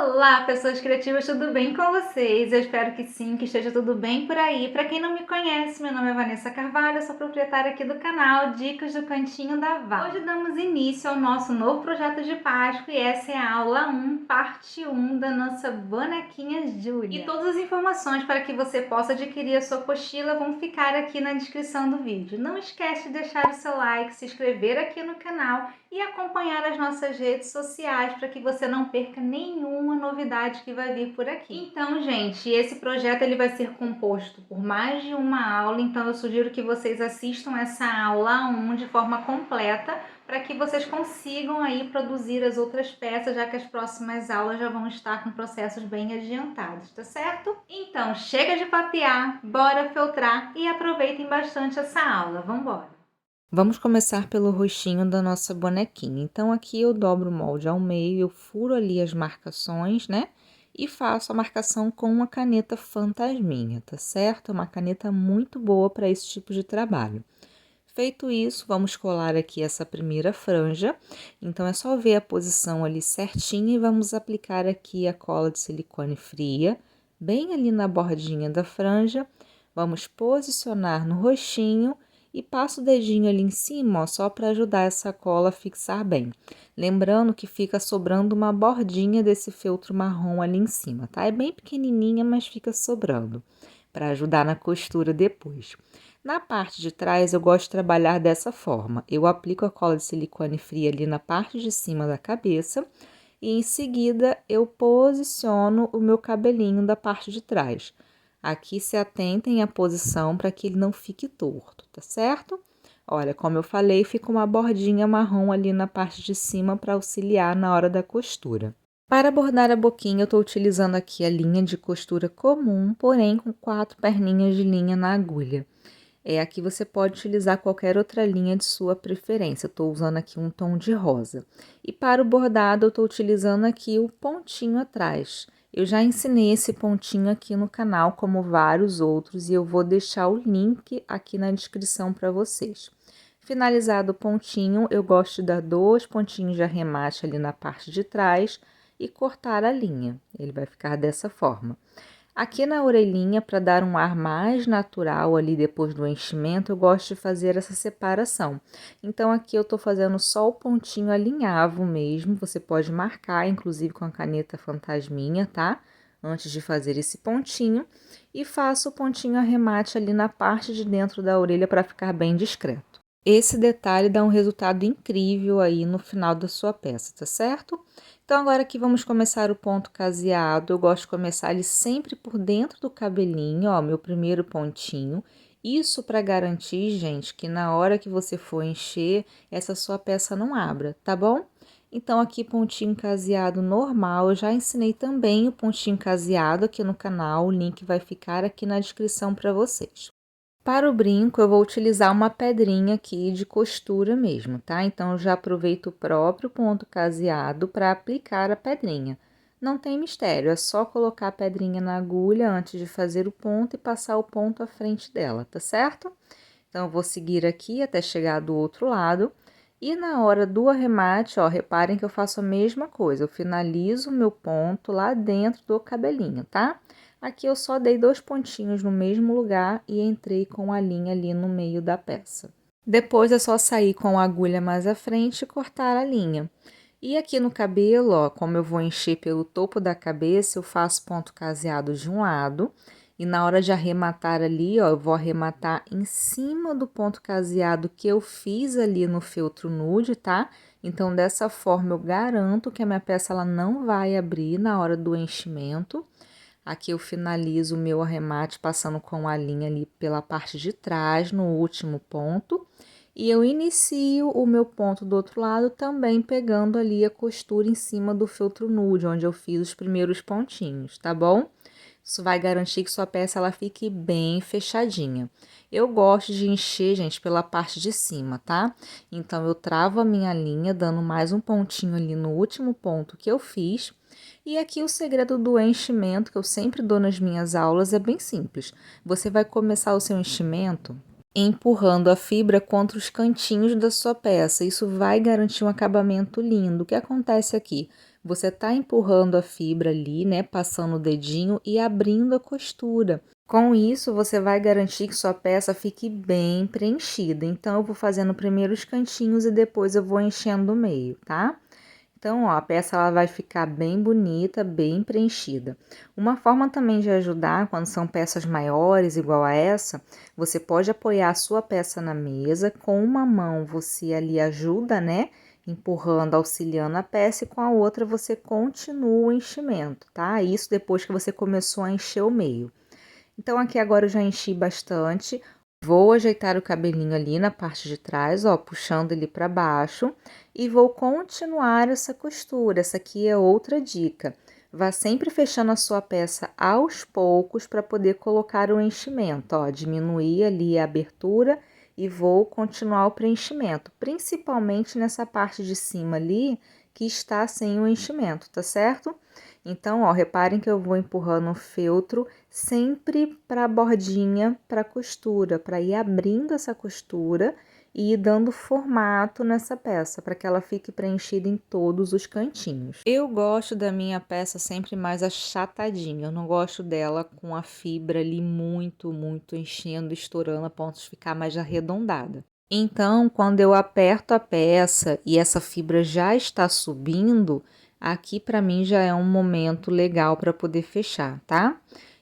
Olá, pessoas criativas, tudo bem com vocês? Eu espero que sim, que esteja tudo bem por aí. Para quem não me conhece, meu nome é Vanessa Carvalho, eu sou proprietária aqui do canal Dicas do Cantinho da Vá. Hoje damos início ao nosso novo projeto de Páscoa e essa é a aula 1, parte 1 da nossa bonequinha Júlia. E todas as informações para que você possa adquirir a sua apostila vão ficar aqui na descrição do vídeo. Não esquece de deixar o seu like, se inscrever aqui no canal e acompanhar as nossas redes sociais para que você não perca nenhuma novidade que vai vir por aqui. Então, gente, esse projeto ele vai ser composto por mais de uma aula, então eu sugiro que vocês assistam essa aula 1 de forma completa para que vocês consigam aí produzir as outras peças, já que as próximas aulas já vão estar com processos bem adiantados, tá certo? Então, chega de papear, bora filtrar e aproveitem bastante essa aula. Vamos embora! Vamos começar pelo rostinho da nossa bonequinha. Então, aqui eu dobro o molde ao meio, eu furo ali as marcações, né? E faço a marcação com uma caneta fantasminha, tá certo? É uma caneta muito boa para esse tipo de trabalho. Feito isso, vamos colar aqui essa primeira franja. Então, é só ver a posição ali certinha e vamos aplicar aqui a cola de silicone fria, bem ali na bordinha da franja. Vamos posicionar no rostinho e passo o dedinho ali em cima, ó, só para ajudar essa cola a fixar bem. Lembrando que fica sobrando uma bordinha desse feltro marrom ali em cima, tá? É bem pequenininha, mas fica sobrando, para ajudar na costura depois. Na parte de trás, eu gosto de trabalhar dessa forma. Eu aplico a cola de silicone fria ali na parte de cima da cabeça e em seguida eu posiciono o meu cabelinho da parte de trás. Aqui se atentem à posição para que ele não fique torto, tá certo? Olha, como eu falei, fica uma bordinha marrom ali na parte de cima para auxiliar na hora da costura. Para bordar a boquinha, eu estou utilizando aqui a linha de costura comum, porém com 4 perninhas de linha na agulha. Aqui você pode utilizar qualquer outra linha de sua preferência. Eu estou usando aqui um tom de rosa. E para o bordado, eu estou utilizando aqui o pontinho atrás. Eu já ensinei esse pontinho aqui no canal, como vários outros, e eu vou deixar o link aqui na descrição para vocês. Finalizado o pontinho, eu gosto de dar 2 pontinhos de arremate ali na parte de trás e cortar a linha. Ele vai ficar dessa forma. Aqui na orelhinha, para dar um ar mais natural ali depois do enchimento, eu gosto de fazer essa separação. Então, aqui eu tô fazendo só o pontinho alinhavo mesmo, você pode marcar, inclusive com a caneta fantasminha, tá? Antes de fazer esse pontinho, e faço o pontinho arremate ali na parte de dentro da orelha para ficar bem discreto. Esse detalhe dá um resultado incrível aí no final da sua peça, tá certo? Então, agora aqui vamos começar o ponto caseado. Eu gosto de começar ele sempre por dentro do cabelinho, ó, meu primeiro pontinho. Isso para garantir, gente, que na hora que você for encher, essa sua peça não abra, tá bom? Então, aqui pontinho caseado normal, eu já ensinei também o pontinho caseado aqui no canal, o link vai ficar aqui na descrição para vocês. Para o brinco, eu vou utilizar uma pedrinha aqui de costura mesmo, tá? Então, eu já aproveito o próprio ponto caseado para aplicar a pedrinha. Não tem mistério, é só colocar a pedrinha na agulha antes de fazer o ponto e passar o ponto à frente dela, tá certo? Então, eu vou seguir aqui até chegar do outro lado. E na hora do arremate, ó, reparem que eu faço a mesma coisa. Eu finalizo o meu ponto lá dentro do cabelinho, tá? Aqui eu só dei 2 pontinhos no mesmo lugar e entrei com a linha ali no meio da peça. Depois é só sair com a agulha mais à frente e cortar a linha. E aqui no cabelo, ó, como eu vou encher pelo topo da cabeça, eu faço ponto caseado de um lado. E na hora de arrematar ali, ó, eu vou arrematar em cima do ponto caseado que eu fiz ali no feltro nude, tá? Então, dessa forma, eu garanto que a minha peça ela não vai abrir na hora do enchimento. Aqui eu finalizo o meu arremate passando com a linha ali pela parte de trás, no último ponto. E eu inicio o meu ponto do outro lado também pegando ali a costura em cima do feltro nude, onde eu fiz os primeiros pontinhos, tá bom? Isso vai garantir que sua peça ela fique bem fechadinha. Eu gosto de encher, gente, pela parte de cima, tá? Então, eu travo a minha linha, dando mais um pontinho ali no último ponto que eu fiz. E aqui o segredo do enchimento, que eu sempre dou nas minhas aulas, é bem simples. Você vai começar o seu enchimento empurrando a fibra contra os cantinhos da sua peça. Isso vai garantir um acabamento lindo. O que acontece aqui? Você está empurrando a fibra ali, né, passando o dedinho e abrindo a costura. Com isso, você vai garantir que sua peça fique bem preenchida. Então, eu vou fazendo primeiro os cantinhos e depois eu vou enchendo o meio, tá? Então, ó, a peça ela vai ficar bem bonita, bem preenchida. Uma forma também de ajudar, quando são peças maiores, igual a essa, você pode apoiar a sua peça na mesa, com uma mão você ali ajuda, né? Empurrando, auxiliando a peça, e com a outra você continua o enchimento, tá? Isso depois que você começou a encher o meio. Então, aqui agora eu já enchi bastante. Vou ajeitar o cabelinho ali na parte de trás, ó, puxando ele para baixo, e vou continuar essa costura. Essa aqui é outra dica. Vá sempre fechando a sua peça aos poucos para poder colocar o enchimento, ó, diminuir ali a abertura e vou continuar o preenchimento, principalmente nessa parte de cima ali que está sem o enchimento, tá certo? Então, ó, reparem que eu vou empurrando o feltro sempre para a bordinha, para a costura, para ir abrindo essa costura e ir dando formato nessa peça, para que ela fique preenchida em todos os cantinhos. Eu gosto da minha peça sempre mais achatadinha, eu não gosto dela com a fibra ali muito enchendo, estourando a ponto de ficar mais arredondada. Então, quando eu aperto a peça e essa fibra já está subindo, aqui para mim já é um momento legal para poder fechar, tá?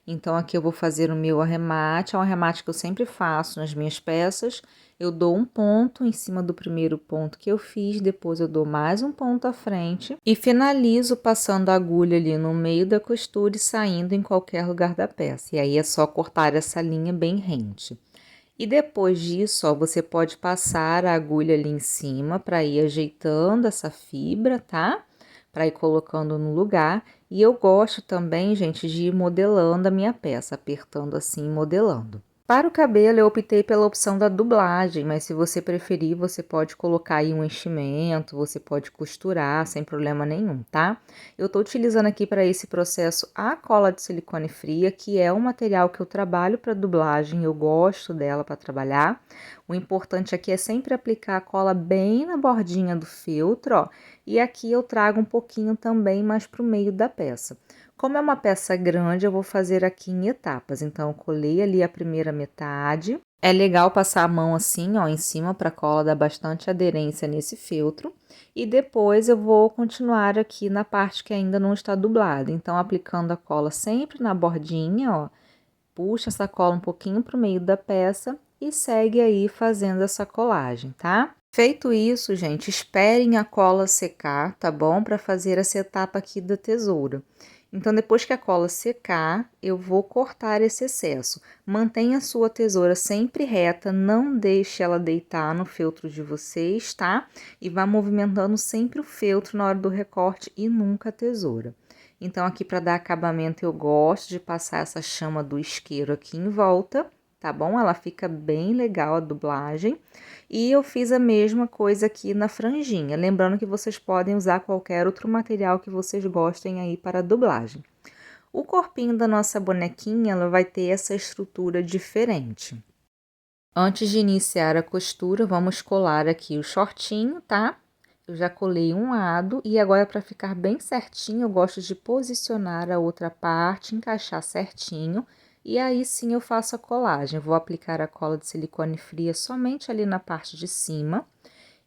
Então, aqui eu vou fazer o meu arremate, é um arremate que eu sempre faço nas minhas peças. Eu dou um ponto em cima do primeiro ponto que eu fiz, depois eu dou mais um ponto à frente e finalizo passando a agulha ali no meio da costura e saindo em qualquer lugar da peça. E aí é só cortar essa linha bem rente. E depois disso, ó, você pode passar a agulha ali em cima para ir ajeitando essa fibra, tá? Para ir colocando no lugar. E eu gosto também, gente, de ir modelando a minha peça, apertando assim, modelando. Para o cabelo, eu optei pela opção da dublagem, mas se você preferir, você pode colocar aí um enchimento, você pode costurar sem problema nenhum, tá? Eu tô utilizando aqui para esse processo a cola de silicone fria, que é um material que eu trabalho para dublagem, eu gosto dela para trabalhar. O importante aqui é sempre aplicar a cola bem na bordinha do feltro, ó, e aqui eu trago um pouquinho também mais pro meio da peça. Como é uma peça grande, eu vou fazer aqui em etapas. Então, eu colei ali a primeira metade. É legal passar a mão assim, ó, em cima para a cola dar bastante aderência nesse feltro. E depois eu vou continuar aqui na parte que ainda não está dublada. Então, aplicando a cola sempre na bordinha, ó. Puxa essa cola um pouquinho pro meio da peça e segue aí fazendo essa colagem, tá? Feito isso, gente, esperem a cola secar, tá bom? Para fazer essa etapa aqui da tesoura. Então, depois que a cola secar, eu vou cortar esse excesso. Mantenha a sua tesoura sempre reta, não deixe ela deitar no feltro de vocês, tá? E vá movimentando sempre o feltro na hora do recorte e nunca a tesoura. Então, aqui para dar acabamento, eu gosto de passar essa chama do isqueiro aqui em volta, tá bom? Ela fica bem legal a dublagem. E eu fiz a mesma coisa aqui na franjinha, lembrando que vocês podem usar qualquer outro material que vocês gostem aí para a dublagem. O corpinho da nossa bonequinha, ela vai ter essa estrutura diferente. Antes de iniciar a costura, vamos colar aqui o shortinho, tá? Eu já colei um lado e agora para ficar bem certinho, eu gosto de posicionar a outra parte, encaixar certinho. E aí sim eu faço a colagem. Vou aplicar a cola de silicone fria somente ali na parte de cima.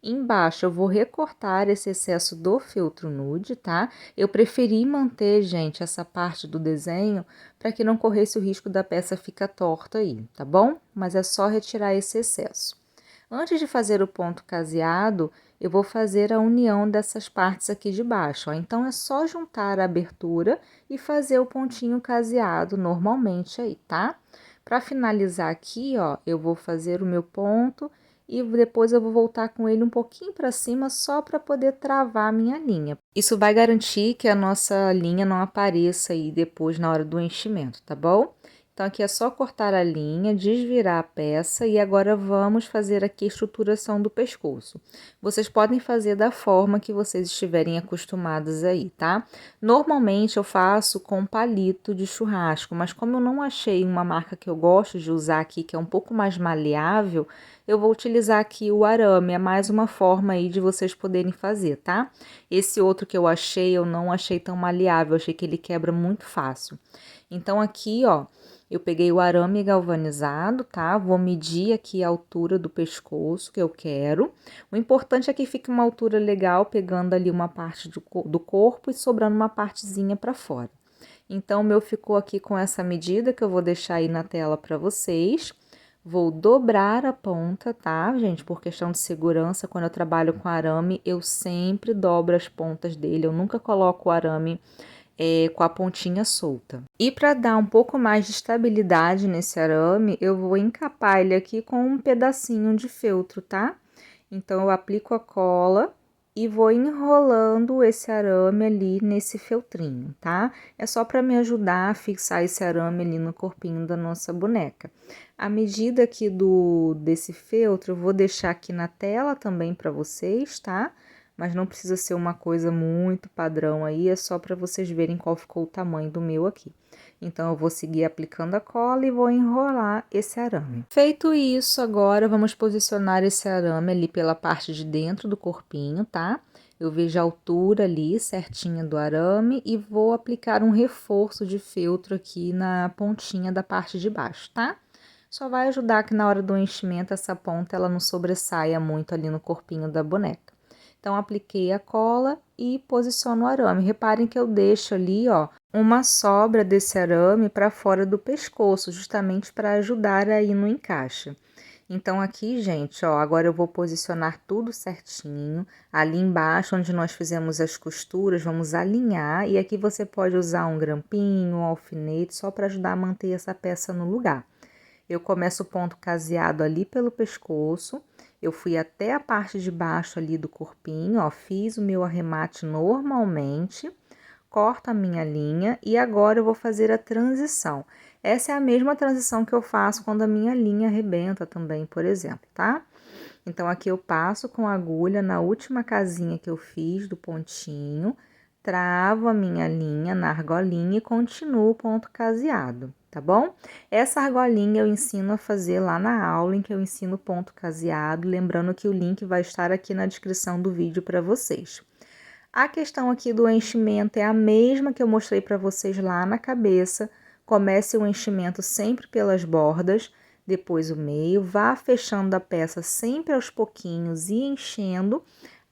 Embaixo eu vou recortar esse excesso do feltro nude, tá? Eu preferi manter, gente, essa parte do desenho para que não corresse o risco da peça ficar torta aí, tá bom? Mas é só retirar esse excesso. Antes de fazer o ponto caseado, eu vou fazer a união dessas partes aqui de baixo, ó. Então, é só juntar a abertura e fazer o pontinho caseado normalmente aí, tá? Para finalizar aqui, ó, eu vou fazer o meu ponto e depois eu vou voltar com ele um pouquinho para cima só para poder travar a minha linha. Isso vai garantir que a nossa linha não apareça aí depois na hora do enchimento, tá bom? Então, aqui é só cortar a linha, desvirar a peça e agora vamos fazer aqui a estruturação do pescoço. Vocês podem fazer da forma que vocês estiverem acostumados aí, tá? Normalmente eu faço com palito de churrasco, mas como eu não achei uma marca que eu gosto de usar aqui, que é um pouco mais maleável, eu vou utilizar aqui o arame, é mais uma forma aí de vocês poderem fazer, tá? Esse outro que eu achei, eu não achei tão maleável, eu achei que ele quebra muito fácil. Então, aqui, ó, eu peguei o arame galvanizado, tá? Vou medir aqui a altura do pescoço que eu quero. O importante é que fique uma altura legal, pegando ali uma parte do corpo e sobrando uma partezinha para fora. Então, o meu ficou aqui com essa medida que eu vou deixar aí na tela para vocês. Vou dobrar a ponta, tá, gente? Por questão de segurança, quando eu trabalho com arame, eu sempre dobro as pontas dele. Eu nunca coloco o arame com a pontinha solta. E para dar um pouco mais de estabilidade nesse arame, eu vou encapar ele aqui com um pedacinho de feltro, tá? Então, eu aplico a cola e vou enrolando esse arame ali nesse feltrinho, tá? É só para me ajudar a fixar esse arame ali no corpinho da nossa boneca. A medida aqui desse feltro, eu vou deixar aqui na tela também para vocês, tá? Mas não precisa ser uma coisa muito padrão aí, é só para vocês verem qual ficou o tamanho do meu aqui. Então, eu vou seguir aplicando a cola e vou enrolar esse arame. Feito isso, agora vamos posicionar esse arame ali pela parte de dentro do corpinho, tá? Eu vejo a altura ali certinha do arame e vou aplicar um reforço de feltro aqui na pontinha da parte de baixo, tá? Só vai ajudar que na hora do enchimento essa ponta ela não sobressaia muito ali no corpinho da boneca. Então, apliquei a cola e posiciono o arame. Reparem que eu deixo ali, ó, uma sobra desse arame para fora do pescoço, justamente para ajudar aí no encaixe. Então, aqui, gente, ó, agora eu vou posicionar tudo certinho. Ali embaixo, onde nós fizemos as costuras, vamos alinhar. E aqui você pode usar um grampinho, um alfinete, só para ajudar a manter essa peça no lugar. Eu começo o ponto caseado ali pelo pescoço, eu fui até a parte de baixo ali do corpinho, ó, fiz o meu arremate normalmente, corto a minha linha e agora eu vou fazer a transição. Essa é a mesma transição que eu faço quando a minha linha arrebenta também, por exemplo, tá? Então, aqui eu passo com a agulha na última casinha que eu fiz do pontinho, travo a minha linha na argolinha e continuo o ponto caseado, tá bom? Essa argolinha eu ensino a fazer lá na aula em que eu ensino ponto caseado, lembrando que o link vai estar aqui na descrição do vídeo para vocês. A questão aqui do enchimento é a mesma que eu mostrei para vocês lá na cabeça. Comece o enchimento sempre pelas bordas, depois o meio, vá fechando a peça sempre aos pouquinhos e enchendo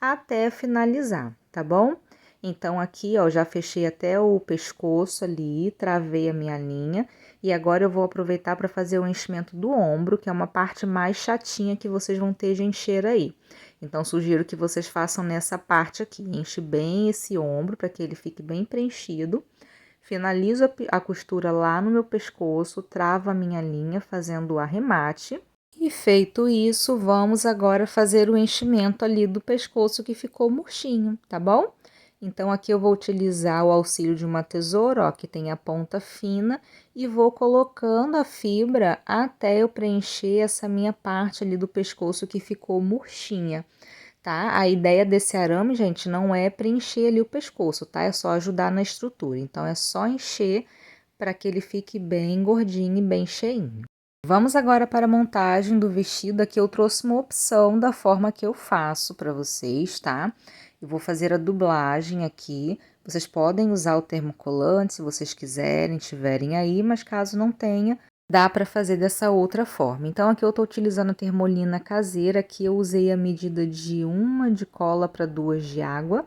até finalizar, tá bom? Então, aqui, ó, já fechei até o pescoço ali, travei a minha linha. E agora eu vou aproveitar para fazer o enchimento do ombro, que é uma parte mais chatinha que vocês vão ter de encher aí. Então, sugiro que vocês façam nessa parte aqui. Enche bem esse ombro para que ele fique bem preenchido. Finalizo a costura lá no meu pescoço, travo a minha linha fazendo o arremate. E feito isso, vamos agora fazer o enchimento ali do pescoço que ficou murchinho, tá bom? Então, aqui eu vou utilizar o auxílio de uma tesoura, ó, que tem a ponta fina, e vou colocando a fibra até eu preencher essa minha parte ali do pescoço que ficou murchinha, tá? A ideia desse arame, gente, não é preencher ali o pescoço, tá? É só ajudar na estrutura. Então, é só encher para que ele fique bem gordinho e bem cheinho. Vamos agora para a montagem do vestido. Aqui eu trouxe uma opção da forma que eu faço para vocês, tá? Eu vou fazer a dublagem aqui. Vocês podem usar o termocolante se vocês quiserem, tiverem aí, mas caso não tenha, dá para fazer dessa outra forma. Então, aqui eu tô utilizando a termolina caseira, aqui eu usei a medida de 1 de cola para 2 de água.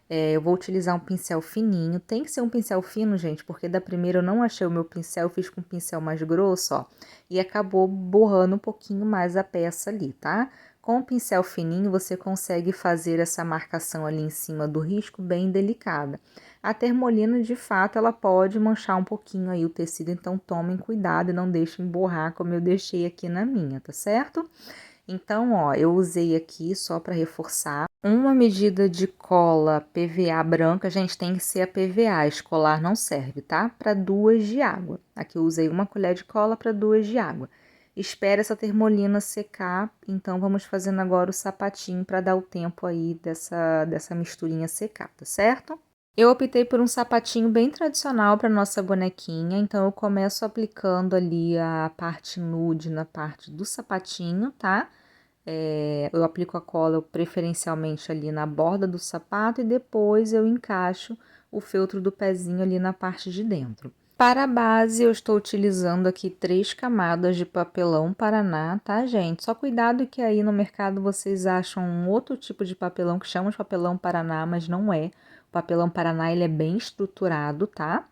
Eu vou utilizar um pincel fininho, tem que ser um pincel fino, gente, porque da primeira eu não achei o meu pincel, eu fiz com um pincel mais grosso, ó, e acabou borrando um pouquinho mais a peça ali, tá? Com o pincel fininho, você consegue fazer essa marcação ali em cima do risco bem delicada. A termolina, de fato, ela pode manchar um pouquinho aí o tecido, então tomem cuidado e não deixem borrar como eu deixei aqui na minha, tá certo? Então, ó, eu usei aqui só para reforçar uma medida de cola PVA branca, gente, tem que ser a PVA, escolar não serve, tá? Para 2 de água. Aqui eu usei 1 colher de cola para 2 de água. Espere essa termolina secar, então vamos fazendo agora o sapatinho para dar o tempo aí dessa misturinha secar, tá certo? Eu optei por um sapatinho bem tradicional para nossa bonequinha, então eu começo aplicando ali a parte nude na parte do sapatinho, tá? Eu aplico a cola preferencialmente ali na borda do sapato e depois eu encaixo o feltro do pezinho ali na parte de dentro. Para a base, eu estou utilizando aqui 3 camadas de papelão Paraná, tá, gente? Só cuidado que aí no mercado vocês acham um outro tipo de papelão que chama de papelão Paraná, mas não é. O papelão Paraná, ele é bem estruturado, tá?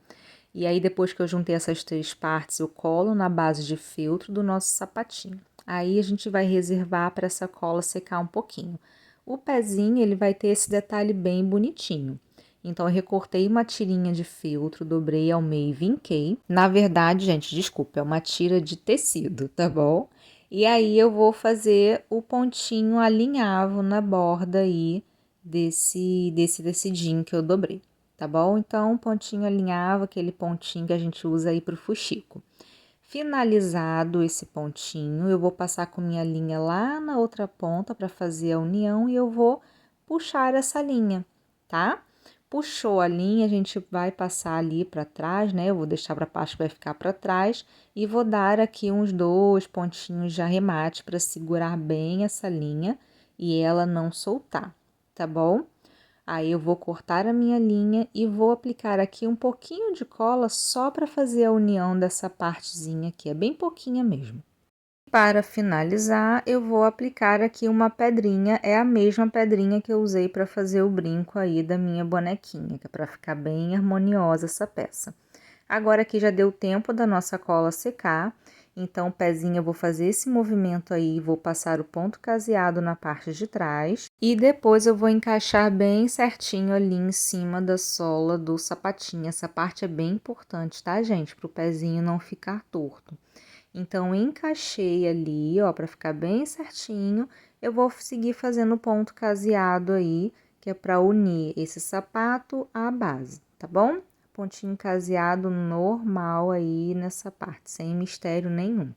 E aí, depois que eu juntei essas 3 partes, eu colo na base de feltro do nosso sapatinho. Aí, a gente vai reservar para essa cola secar um pouquinho. O pezinho, ele vai ter esse detalhe bem bonitinho. Então, eu recortei uma tirinha de feltro, dobrei ao meio e vinquei. Na verdade, gente, desculpa, é uma tira de tecido, tá bom? E aí, eu vou fazer o pontinho alinhavo na borda aí desse tecidinho que eu dobrei, tá bom? Então, pontinho alinhavo, aquele pontinho que a gente usa aí pro fuxico. Finalizado esse pontinho, eu vou passar com minha linha lá na outra ponta para fazer a união e eu vou puxar essa linha, tá? Puxou a linha, a gente vai passar ali para trás, né? Eu vou deixar para a parte que vai ficar para trás e vou dar aqui uns 2 pontinhos de arremate para segurar bem essa linha e ela não soltar, tá bom? Aí eu vou cortar a minha linha e vou aplicar aqui um pouquinho de cola só para fazer a união dessa partezinha aqui, é bem pouquinha mesmo. Para finalizar, eu vou aplicar aqui uma pedrinha, é a mesma pedrinha que eu usei para fazer o brinco aí da minha bonequinha, que é para ficar bem harmoniosa essa peça. Agora aqui já deu tempo da nossa cola secar, então o pezinho eu vou fazer esse movimento aí, vou passar o ponto caseado na parte de trás e depois eu vou encaixar bem certinho ali em cima da sola do sapatinho. Essa parte é bem importante, tá, gente? Para o pezinho não ficar torto. Então, encaixei ali, ó, para ficar bem certinho, eu vou seguir fazendo ponto caseado aí, que é para unir esse sapato à base, tá bom? Pontinho caseado normal aí nessa parte, sem mistério nenhum.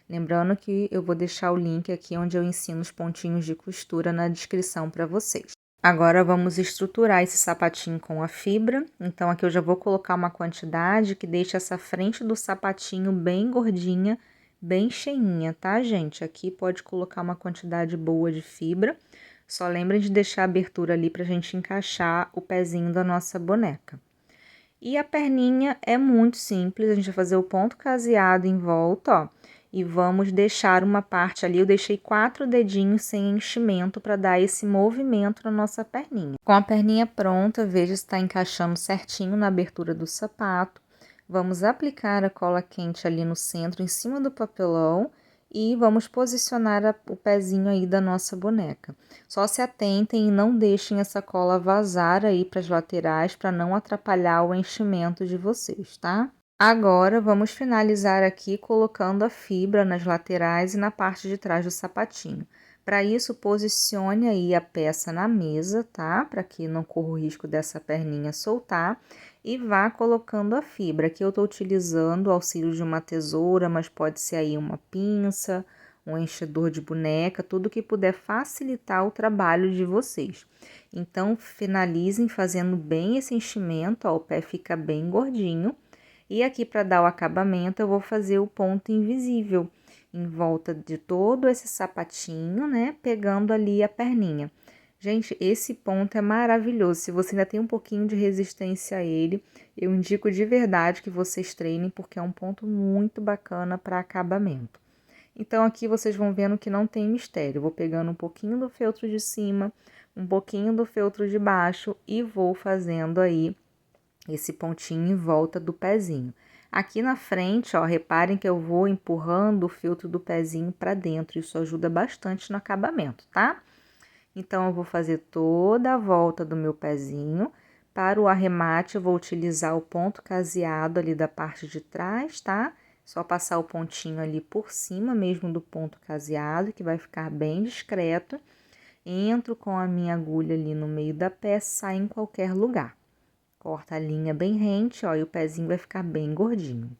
Lembrando que eu vou deixar o link aqui onde eu ensino os pontinhos de costura na descrição para vocês. Agora, vamos estruturar esse sapatinho com a fibra. Então, aqui eu já vou colocar uma quantidade que deixe essa frente do sapatinho bem gordinha, bem cheinha, tá, gente? Aqui pode colocar uma quantidade boa de fibra. Só lembrem de deixar a abertura ali pra gente encaixar o pezinho da nossa boneca. E a perninha é muito simples, a gente vai fazer o ponto caseado em volta, ó. E vamos deixar uma parte ali, eu deixei 4 dedinhos sem enchimento para dar esse movimento na nossa perninha. Com a perninha pronta, veja se está encaixando certinho na abertura do sapato. Vamos aplicar a cola quente ali no centro, em cima do papelão, e vamos posicionar o pezinho aí da nossa boneca. Só se atentem e não deixem essa cola vazar aí para as laterais, para não atrapalhar o enchimento de vocês, tá? Agora, vamos finalizar aqui colocando a fibra nas laterais e na parte de trás do sapatinho. Para isso, posicione aí a peça na mesa, tá? Para que não corra o risco dessa perninha soltar. E vá colocando a fibra. Aqui eu tô utilizando o auxílio de uma tesoura, mas pode ser aí uma pinça, um enchedor de boneca, tudo que puder facilitar o trabalho de vocês. Então, finalizem fazendo bem esse enchimento, ó, o pé fica bem gordinho. E aqui, para dar o acabamento, eu vou fazer o ponto invisível em volta de todo esse sapatinho, né? Pegando ali a perninha. Gente, esse ponto é maravilhoso. Se você ainda tem um pouquinho de resistência a ele, eu indico de verdade que vocês treinem, porque é um ponto muito bacana para acabamento. Então, aqui vocês vão vendo que não tem mistério. Eu vou pegando um pouquinho do feltro de cima, um pouquinho do feltro de baixo e vou fazendo aí esse pontinho em volta do pezinho. Aqui na frente, ó, reparem que eu vou empurrando o feltro do pezinho para dentro, isso ajuda bastante no acabamento, tá? Então, eu vou fazer toda a volta do meu pezinho. Para o arremate, eu vou utilizar o ponto caseado ali da parte de trás, tá? Só passar o pontinho ali por cima mesmo do ponto caseado, que vai ficar bem discreto. Entro com a minha agulha ali no meio da peça, sai em qualquer lugar. Corta a linha bem rente, ó, e o pezinho vai ficar bem gordinho.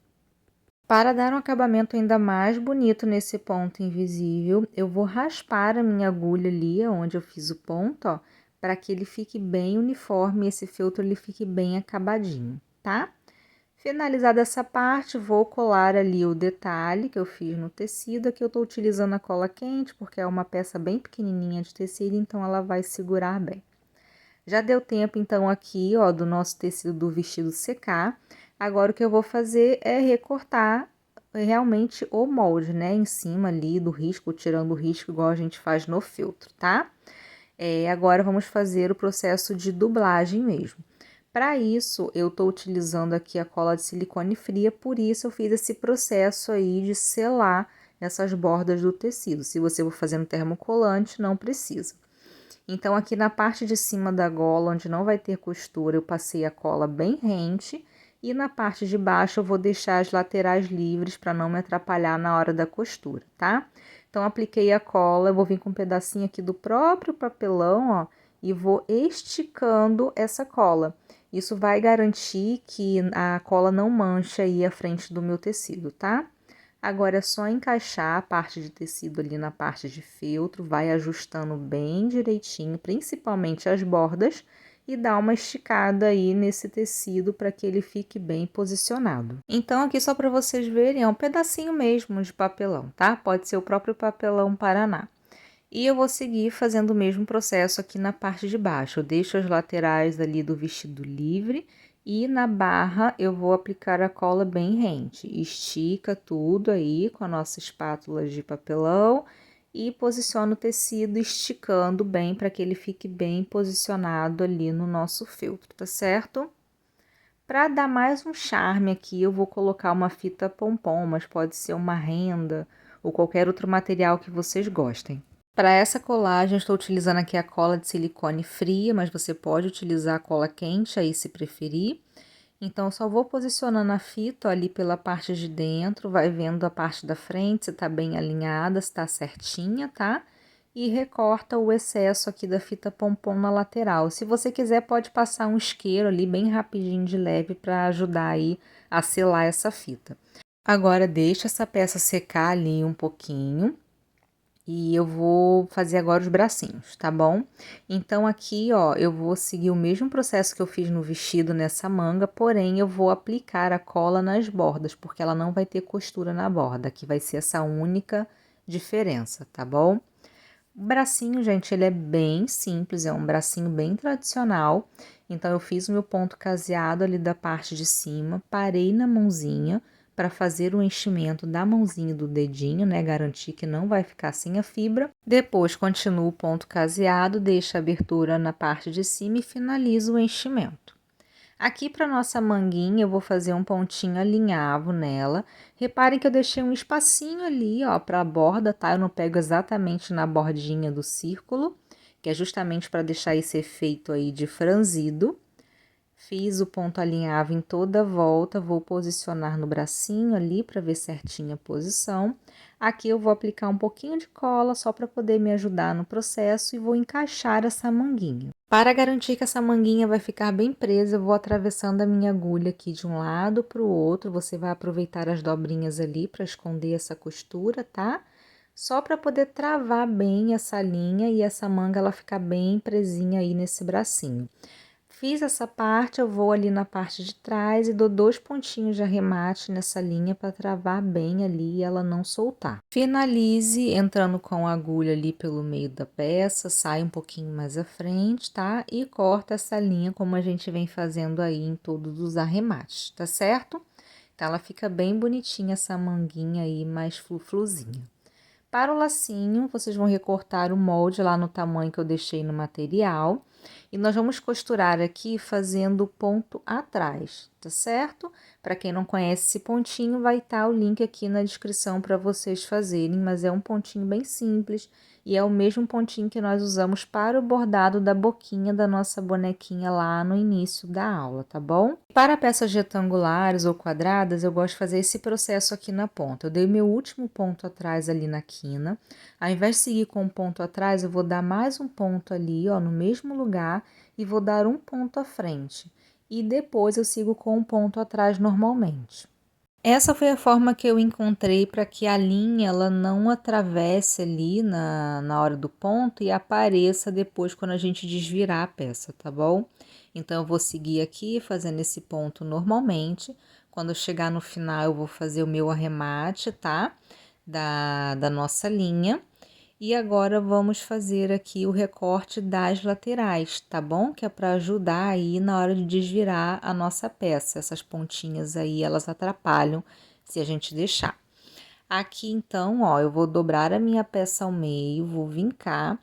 Para dar um acabamento ainda mais bonito nesse ponto invisível, eu vou raspar a minha agulha ali, onde eu fiz o ponto, ó, para que ele fique bem uniforme e esse feltro ele fique bem acabadinho, tá? Finalizada essa parte, vou colar ali o detalhe que eu fiz no tecido. Aqui eu tô utilizando a cola quente, porque é uma peça bem pequenininha de tecido, então ela vai segurar bem. Já deu tempo, então, aqui, ó, do nosso tecido do vestido secar. Agora, o que eu vou fazer é recortar realmente o molde, né, em cima ali do risco, tirando o risco, igual a gente faz no feltro, tá? Agora, vamos fazer o processo de dublagem mesmo. Para isso, eu tô utilizando aqui a cola de silicone fria, por isso eu fiz esse processo aí de selar essas bordas do tecido. Se você for fazendo termocolante, não precisa. Então, aqui na parte de cima da gola, onde não vai ter costura, eu passei a cola bem rente. E na parte de baixo, eu vou deixar as laterais livres para não me atrapalhar na hora da costura, tá? Então, apliquei a cola, eu vou vir com um pedacinho aqui do próprio papelão, ó, e vou esticando essa cola. Isso vai garantir que a cola não manche aí a frente do meu tecido, tá? Agora é só encaixar a parte de tecido ali na parte de feltro, vai ajustando bem direitinho, principalmente as bordas, e dá uma esticada aí nesse tecido para que ele fique bem posicionado. Então, aqui só para vocês verem, é um pedacinho mesmo de papelão, tá? Pode ser o próprio papelão Paraná. E eu vou seguir fazendo o mesmo processo aqui na parte de baixo. Eu deixo as laterais ali do vestido livre e na barra eu vou aplicar a cola bem rente. Estica tudo aí com a nossa espátula de papelão e posiciona o tecido esticando bem para que ele fique bem posicionado ali no nosso feltro, tá certo? Para dar mais um charme aqui, eu vou colocar uma fita pompom, mas pode ser uma renda ou qualquer outro material que vocês gostem. Para essa colagem, eu estou utilizando aqui a cola de silicone fria, mas você pode utilizar a cola quente aí se preferir. Então, eu só vou posicionando a fita ali pela parte de dentro, vai vendo a parte da frente se tá bem alinhada, se tá certinha, tá? E recorta o excesso aqui da fita pompom na lateral. Se você quiser, pode passar um isqueiro ali bem rapidinho de leve para ajudar aí a selar essa fita. Agora, deixa essa peça secar ali um pouquinho. E eu vou fazer agora os bracinhos, tá bom? Então, aqui, ó, eu vou seguir o mesmo processo que eu fiz no vestido nessa manga, porém, eu vou aplicar a cola nas bordas, porque ela não vai ter costura na borda, aqui vai ser essa única diferença, tá bom? O bracinho, gente, ele é bem simples, é um bracinho bem tradicional. Então, eu fiz o meu ponto caseado ali da parte de cima, parei na mãozinha, para fazer o enchimento da mãozinha e do dedinho, né? Garantir que não vai ficar sem a fibra. Depois, continuo o ponto caseado, deixo a abertura na parte de cima e finalizo o enchimento. Aqui para nossa manguinha, eu vou fazer um pontinho alinhavo nela. Reparem que eu deixei um espacinho ali, ó, para a borda, tá? Eu não pego exatamente na bordinha do círculo, que é justamente para deixar esse efeito aí de franzido. Fiz o ponto alinhavo em toda a volta, vou posicionar no bracinho ali para ver certinho a posição. Aqui eu vou aplicar um pouquinho de cola só para poder me ajudar no processo e vou encaixar essa manguinha. Para garantir que essa manguinha vai ficar bem presa, eu vou atravessando a minha agulha aqui de um lado para o outro. Você vai aproveitar as dobrinhas ali para esconder essa costura, tá? Só para poder travar bem essa linha e essa manga ela ficar bem presinha aí nesse bracinho. Fiz essa parte, eu vou ali na parte de trás e dou 2 pontinhos de arremate nessa linha para travar bem ali e ela não soltar. Finalize entrando com a agulha ali pelo meio da peça, sai um pouquinho mais à frente, tá? E corta essa linha como a gente vem fazendo aí em todos os arremates, tá certo? Então, ela fica bem bonitinha essa manguinha aí, mais frufruzinha. Para o lacinho, vocês vão recortar o molde lá no tamanho que eu deixei no material. E nós vamos costurar aqui fazendo ponto atrás, tá certo? Para quem não conhece esse pontinho, vai estar o link aqui na descrição para vocês fazerem, mas é um pontinho bem simples e é o mesmo pontinho que nós usamos para o bordado da boquinha da nossa bonequinha lá no início da aula, tá bom? Para peças retangulares ou quadradas, eu gosto de fazer esse processo aqui na ponta. Eu dei meu último ponto atrás ali na quina. Ao invés de seguir com um ponto atrás, eu vou dar mais um ponto ali, ó, no mesmo lugar e vou dar um ponto à frente. E depois eu sigo com um ponto atrás normalmente. Essa foi a forma que eu encontrei para que a linha ela não atravesse ali na hora do ponto e apareça depois quando a gente desvirar a peça, tá bom? Então, eu vou seguir aqui fazendo esse ponto normalmente. Quando eu chegar no final, eu vou fazer o meu arremate, tá? Da nossa linha. E agora vamos fazer aqui o recorte das laterais, tá bom? Que é para ajudar aí na hora de desvirar a nossa peça. Essas pontinhas aí, elas atrapalham se a gente deixar. Aqui, então, ó, eu vou dobrar a minha peça ao meio, vou vincar,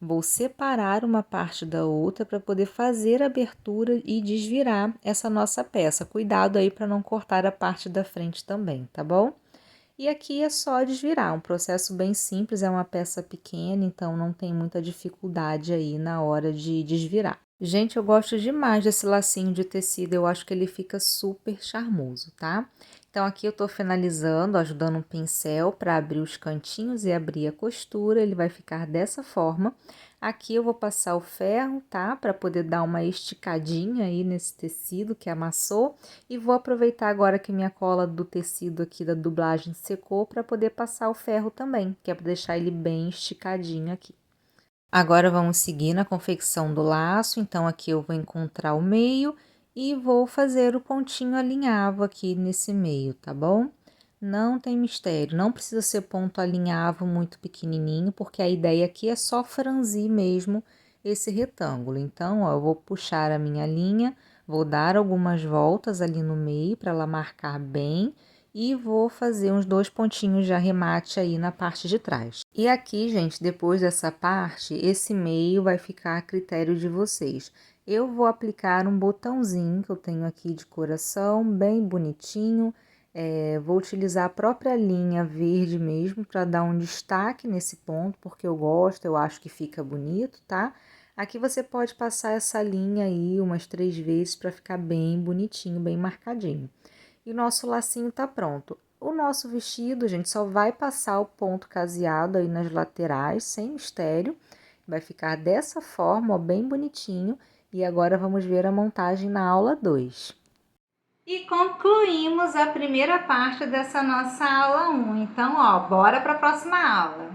vou separar uma parte da outra para poder fazer a abertura e desvirar essa nossa peça. Cuidado aí para não cortar a parte da frente também, tá bom? E aqui é só desvirar, um processo bem simples, é uma peça pequena, então não tem muita dificuldade aí na hora de desvirar. Gente, eu gosto demais desse lacinho de tecido, eu acho que ele fica super charmoso, tá? Então, aqui eu tô finalizando, ajudando um pincel para abrir os cantinhos e abrir a costura, ele vai ficar dessa forma. Aqui eu vou passar o ferro, tá? Para poder dar uma esticadinha aí nesse tecido que amassou. E vou aproveitar agora que minha cola do tecido aqui da dublagem secou para poder passar o ferro também, que é para deixar ele bem esticadinho aqui. Agora vamos seguir na confecção do laço, então aqui eu vou encontrar o meio e vou fazer o pontinho alinhavo aqui nesse meio, tá bom? Não tem mistério, não precisa ser ponto alinhavo muito pequenininho, porque a ideia aqui é só franzir mesmo esse retângulo. Então, ó, eu vou puxar a minha linha, vou dar algumas voltas ali no meio para ela marcar bem e vou fazer uns 2 pontinhos de arremate aí na parte de trás. E aqui, gente, depois dessa parte, esse meio vai ficar a critério de vocês. Eu vou aplicar um botãozinho que eu tenho aqui de coração, bem bonitinho. Vou utilizar a própria linha verde mesmo para dar um destaque nesse ponto, porque eu gosto, eu acho que fica bonito, tá? Aqui você pode passar essa linha aí umas 3 vezes para ficar bem bonitinho, bem marcadinho. E o nosso lacinho tá pronto. O nosso vestido, gente, só vai passar o ponto caseado aí nas laterais, sem mistério. Vai ficar dessa forma, ó, bem bonitinho. E agora vamos ver a montagem na aula 2. E concluímos a primeira parte dessa nossa aula 1. Então, ó, bora para a próxima aula.